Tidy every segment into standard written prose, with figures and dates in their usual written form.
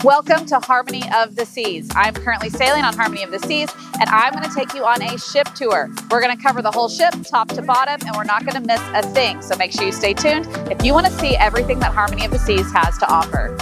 Welcome to Harmony of the Seas. I'm currently sailing on Harmony of the Seas, and I'm going to take you on a ship tour. We're going to cover the whole ship, top to bottom, and we're not going to miss a thing. So make sure you stay tuned if you want to see everything that Harmony of the Seas has to offer.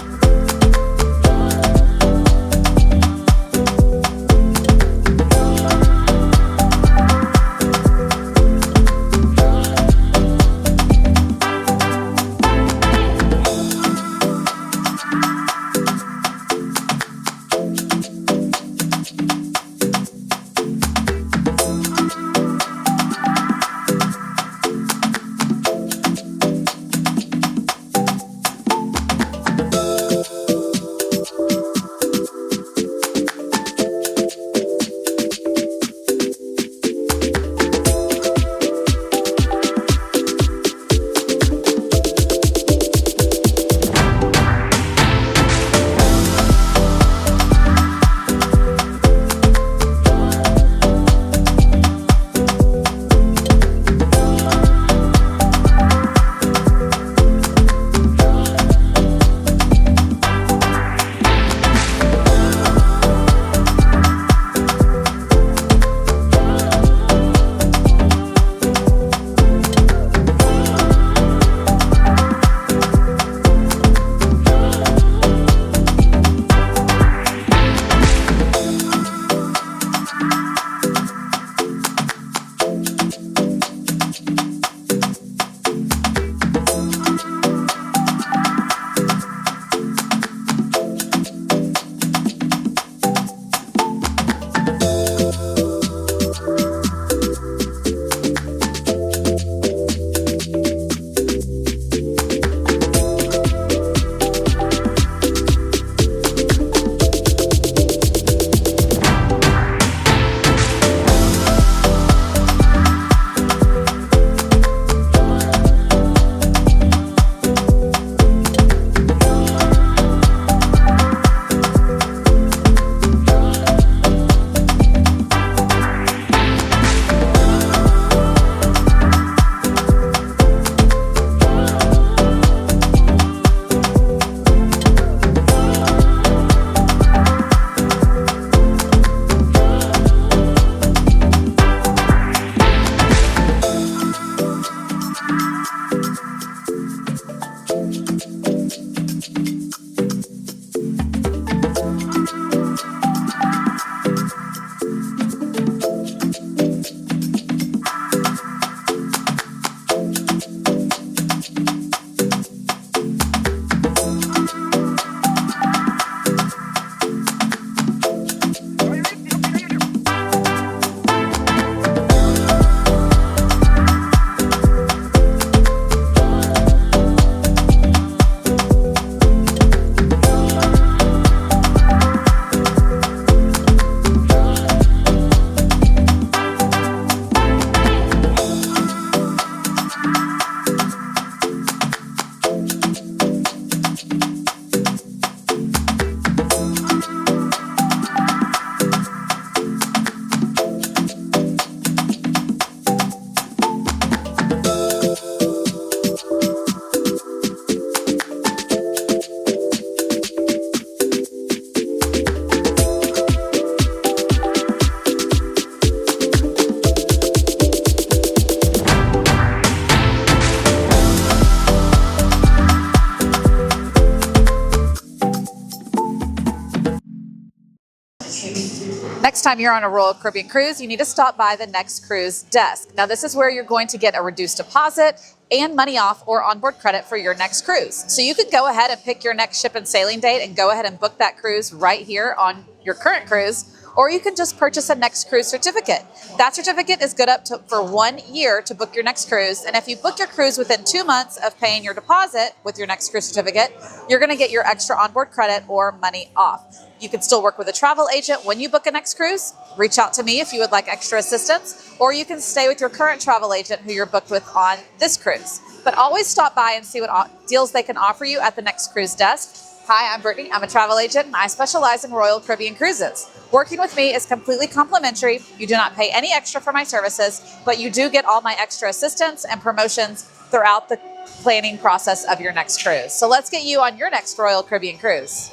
Next time you're on a Royal Caribbean cruise, you need to stop by the Next Cruise desk. Now, this is where you're going to get a reduced deposit and money off or onboard credit for your next cruise. So you could go ahead and pick your next ship and sailing date and go ahead and book that cruise right here on your current cruise, or you can just purchase a Next Cruise certificate. That certificate is good for 1 year to book your next cruise. And if you book your cruise within 2 months of paying your deposit with your Next Cruise certificate, you're going to get your extra onboard credit or money off. You can still work with a travel agent when you book a next cruise. Reach out to me if you would like extra assistance, or you can stay with your current travel agent who you're booked with on this cruise. But always stop by and see what deals they can offer you at the Next Cruise desk. Hi, I'm Brittany. I'm a travel agent and I specialize in Royal Caribbean cruises. Working with me is completely complimentary. You do not pay any extra for my services, but you do get all my extra assistance and promotions throughout the planning process of your next cruise. So let's get you on your next Royal Caribbean cruise.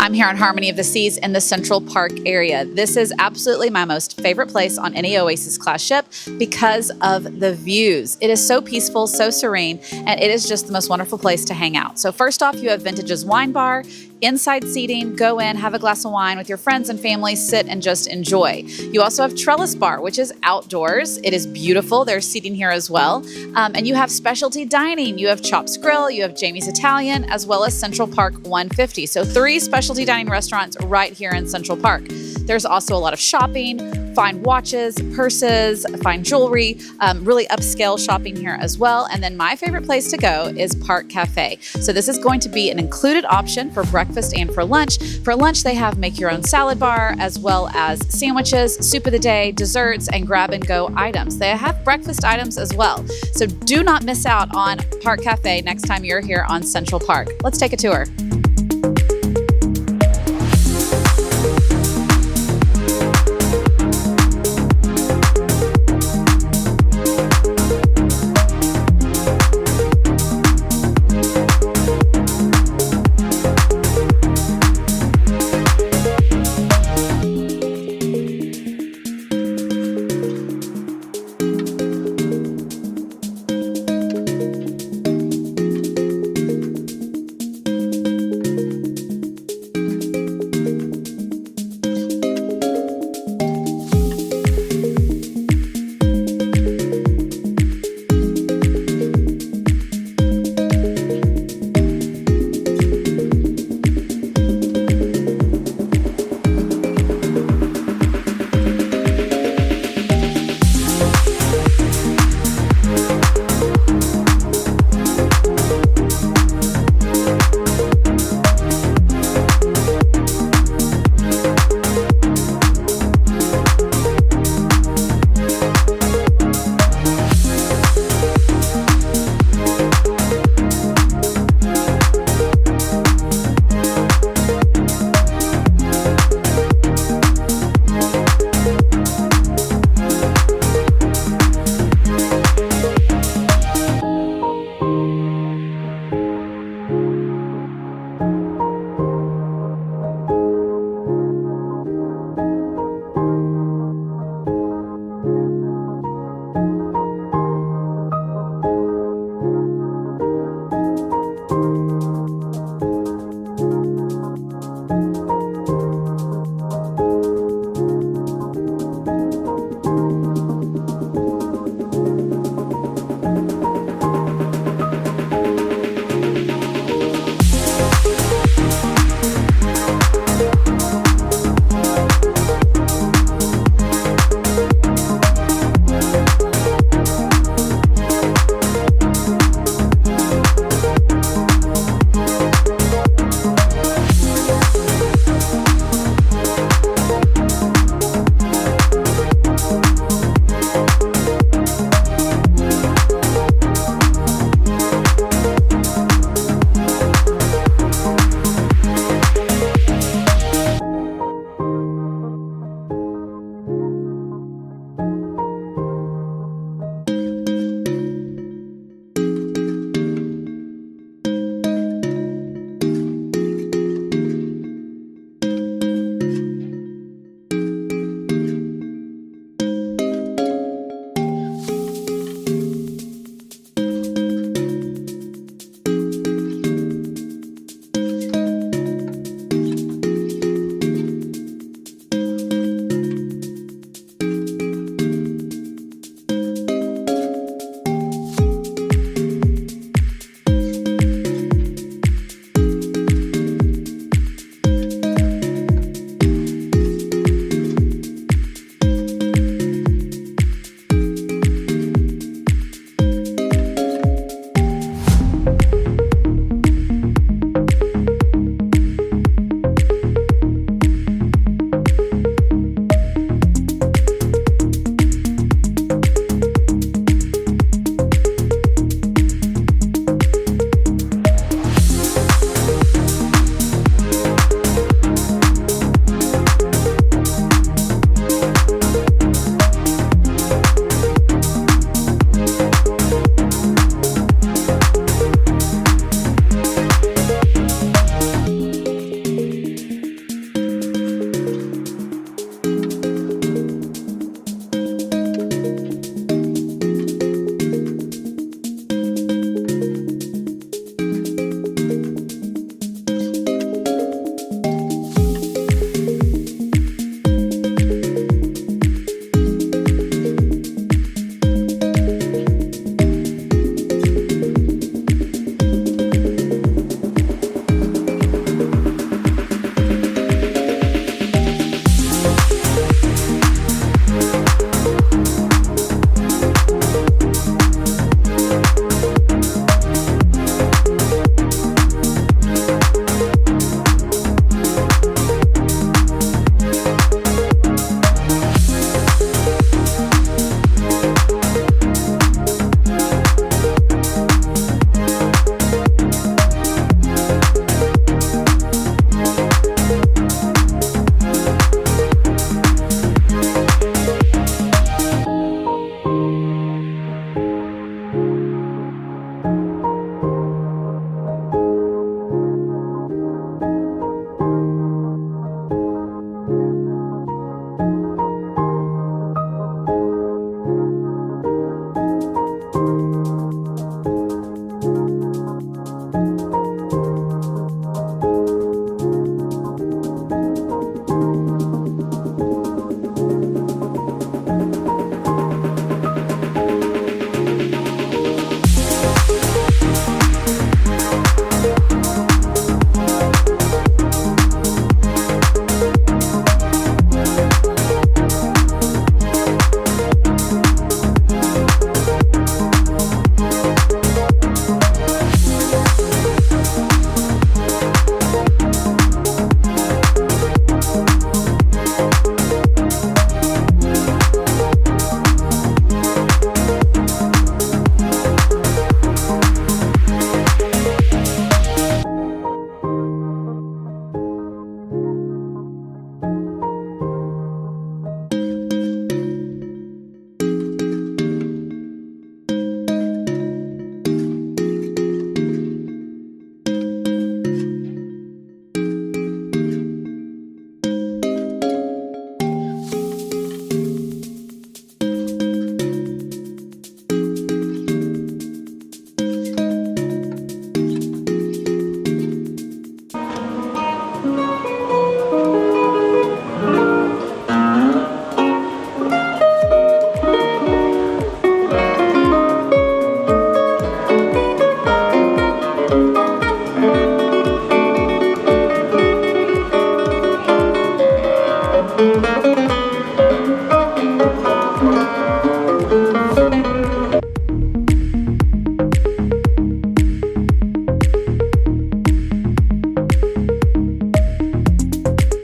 I'm here on Harmony of the Seas in the Central Park area. This is absolutely my most favorite place on any Oasis Class ship because of the views. It is so peaceful, so serene, and it is just the most wonderful place to hang out. So first off, you have Vintage's Wine Bar, inside seating, go in, have a glass of wine with your friends and family, sit and just enjoy. You also have Trellis Bar, which is outdoors. It is beautiful. There's seating here as well. And you have specialty dining. You have Chop's Grille, you have Jamie's Italian, as well as Central Park 150. So 3 specialty dining restaurants right here in Central Park. There's also a lot of shopping, fine watches, purses, fine jewelry, really upscale shopping here as well. And then my favorite place to go is Park Cafe. So this is going to be an included option for breakfast and for lunch. For lunch, they have make your own salad bar, as well as sandwiches, soup of the day, desserts, and grab and go items. They have breakfast items as well. So do not miss out on Park Cafe next time you're here on Central Park. Let's take a tour.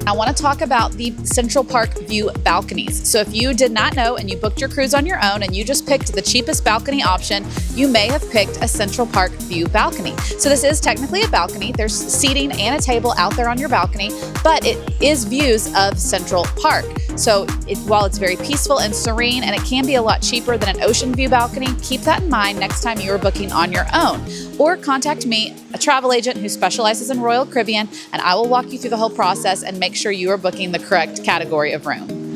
I want to talk about the Central Park view balconies. So if you did not know and you booked your cruise on your own and you just picked the cheapest balcony option, you may have picked a Central Park view balcony. So this is technically a balcony. There's seating and a table out there on your balcony, but it is views of Central Park. So while it's very peaceful and serene and it can be a lot cheaper than an ocean view balcony, keep that in mind next time you are booking on your own. Or contact me, a travel agent who specializes in Royal Caribbean, and I will walk you through the whole process and make sure you are booking the correct category of room.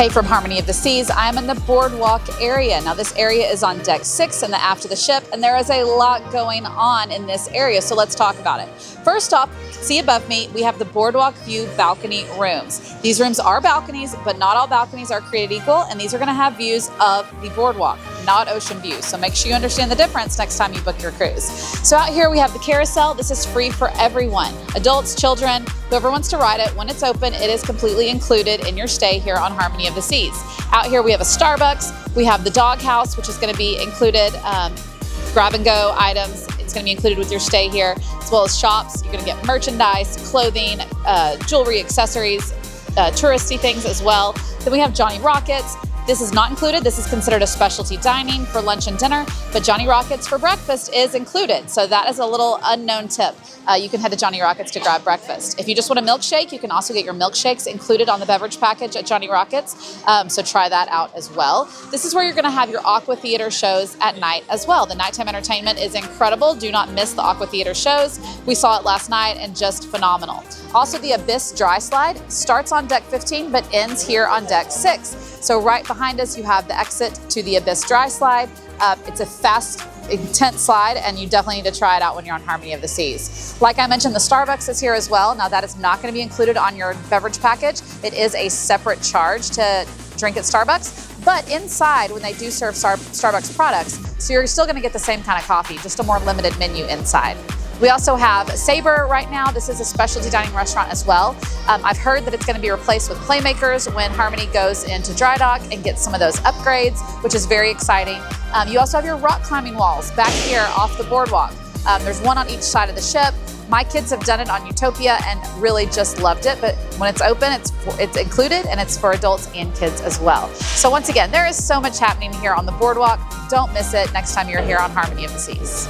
Hey, from Harmony of the Seas, I'm in the Boardwalk area. Now this area is on deck 6 in the aft of the ship, and there is a lot going on in this area, so let's talk about it. First off, see above me, we have the Boardwalk View balcony rooms. These rooms are balconies, but not all balconies are created equal, and these are gonna have views of the boardwalk, not ocean views. So make sure you understand the difference next time you book your cruise. So out here we have the carousel. This is free for everyone, adults, children, whoever wants to ride it. When it's open, it is completely included in your stay here on Harmony of the Seas. Out here we have a Starbucks. We have the doghouse, which is going to be included, grab and go items. It's going to be included with your stay here, as well as shops. You're going to get merchandise, clothing, jewelry, accessories, touristy things as well. Then we have Johnny Rockets. This is not included. This is considered a specialty dining for lunch and dinner, but Johnny Rockets for breakfast is included. So that is a little unknown tip. You can head to Johnny Rockets to grab breakfast. If you just want a milkshake, you can also get your milkshakes included on the beverage package at Johnny Rockets. So try that out as well. This is where you're gonna have your AquaTheater shows at night as well. The nighttime entertainment is incredible. Do not miss the AquaTheater shows. We saw it last night and just phenomenal. Also, the Abyss dry slide starts on deck 15, but ends here on deck 6. So right behind us, you have the exit to the Abyss dry slide. It's a fast, intense slide, and you definitely need to try it out when you're on Harmony of the Seas. Like I mentioned, the Starbucks is here as well. Now that is not going to be included on your beverage package. It is a separate charge to drink at Starbucks, but inside when they do serve Starbucks products, so you're still going to get the same kind of coffee, just a more limited menu inside. We also have Sabor right now. This is a specialty dining restaurant as well. I've heard that it's going to be replaced with Playmakers when Harmony goes into dry dock and gets some of those upgrades, which is very exciting. You also have your rock climbing walls back here off the boardwalk. There's one on each side of the ship. My kids have done it on Utopia and really just loved it, but when it's open, it's included and it's for adults and kids as well. So once again, there is so much happening here on the boardwalk. Don't miss it next time you're here on Harmony of the Seas.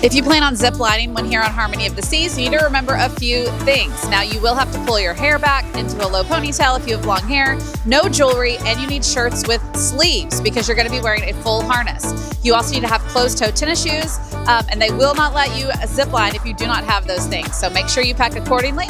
If you plan on zip lining when here on Harmony of the Seas, you need to remember a few things. Now, you will have to pull your hair back into a low ponytail if you have long hair, no jewelry, and you need shirts with sleeves because you're going to be wearing a full harness. You also need to have closed-toe tennis shoes, and they will not let you zip line if you do not have those things. So make sure you pack accordingly.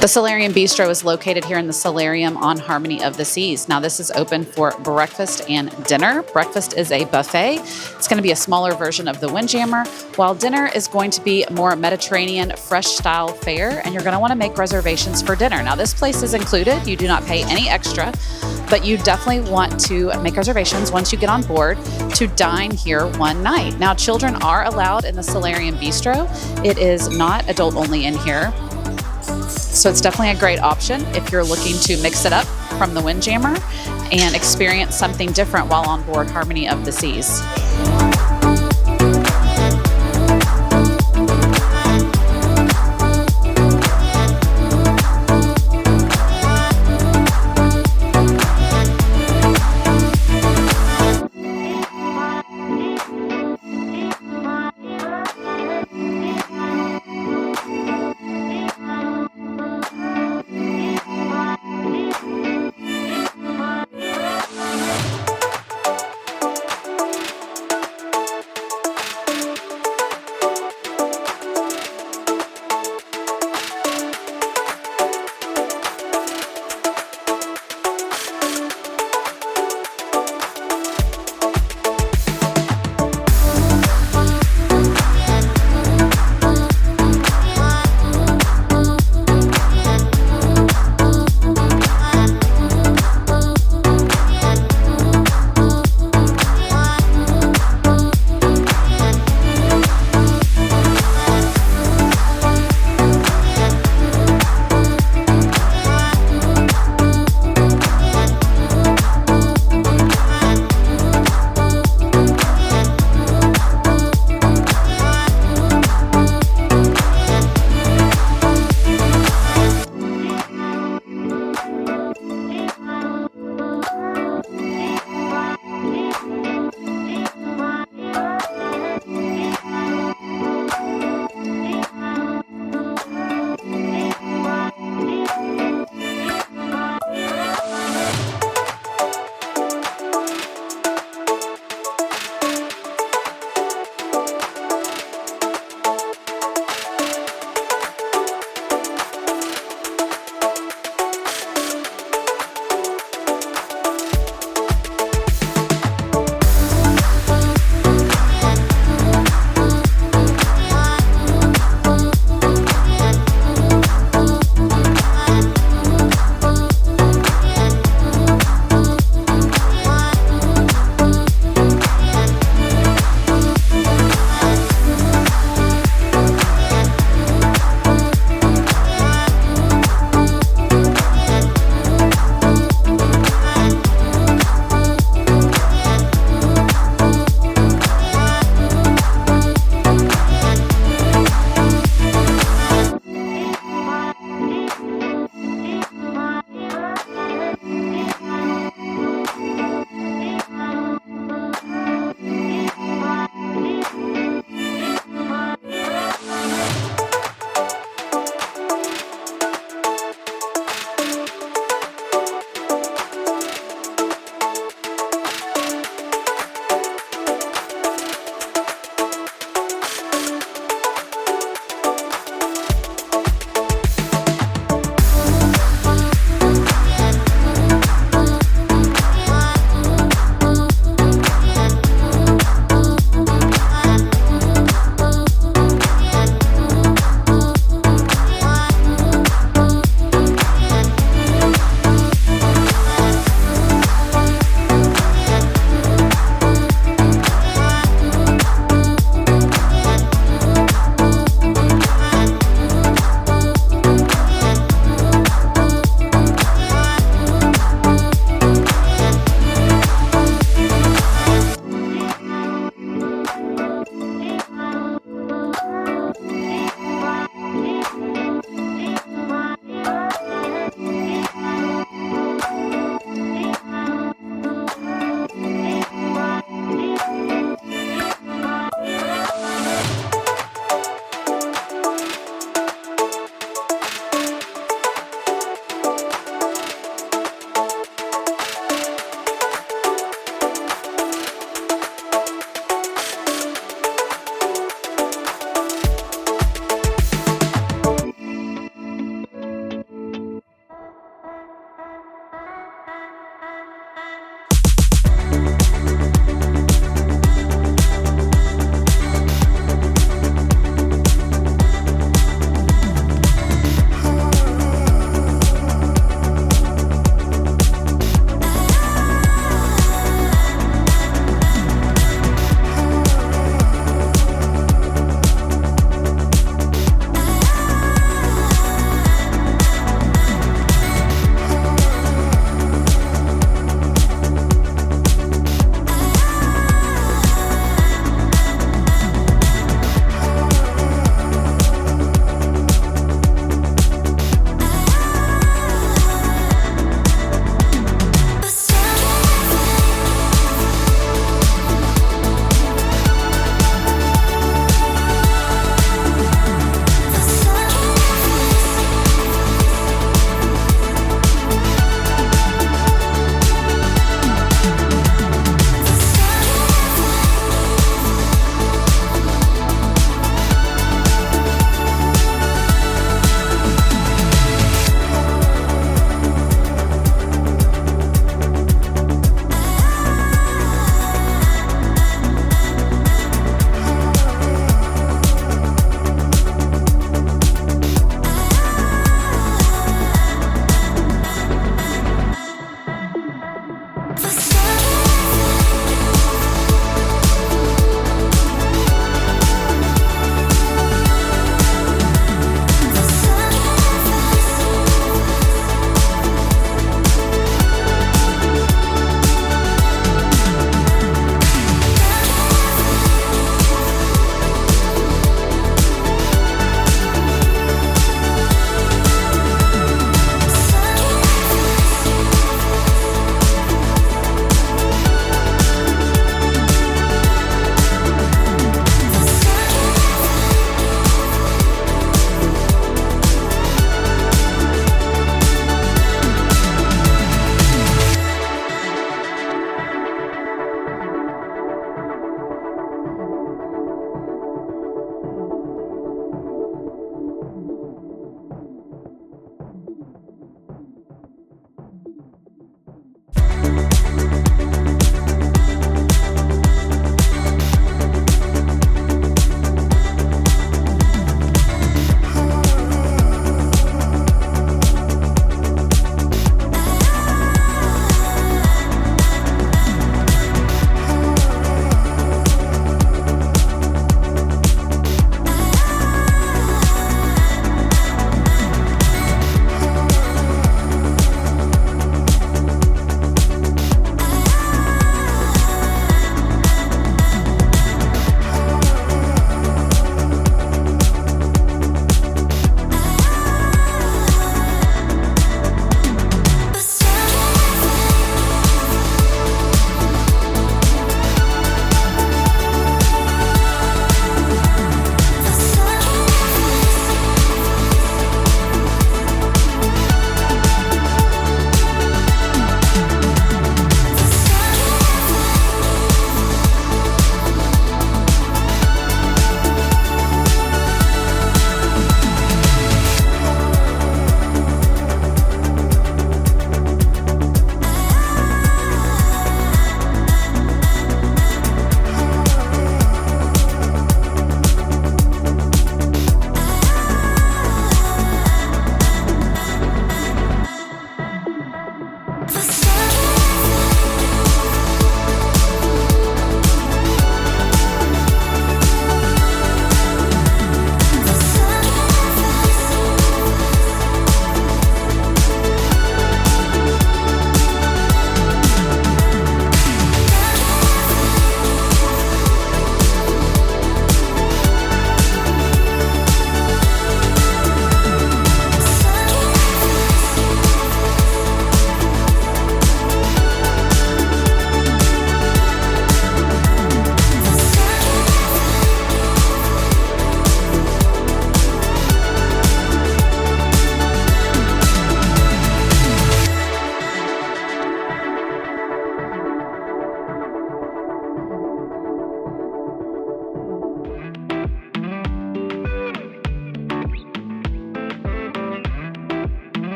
The Solarium Bistro is located here in the Solarium on Harmony of the Seas. Now this is open for breakfast and dinner. Breakfast is a buffet. It's going to be a smaller version of the Windjammer, while dinner is going to be more Mediterranean, fresh style fare, and you're going to want to make reservations for dinner. Now this place is included. You do not pay any extra, but you definitely want to make reservations once you get on board to dine here one night. Now children are allowed in the Solarium Bistro. It is not adult only in here. So it's definitely a great option if you're looking to mix it up from the Windjammer and experience something different while on board Harmony of the Seas.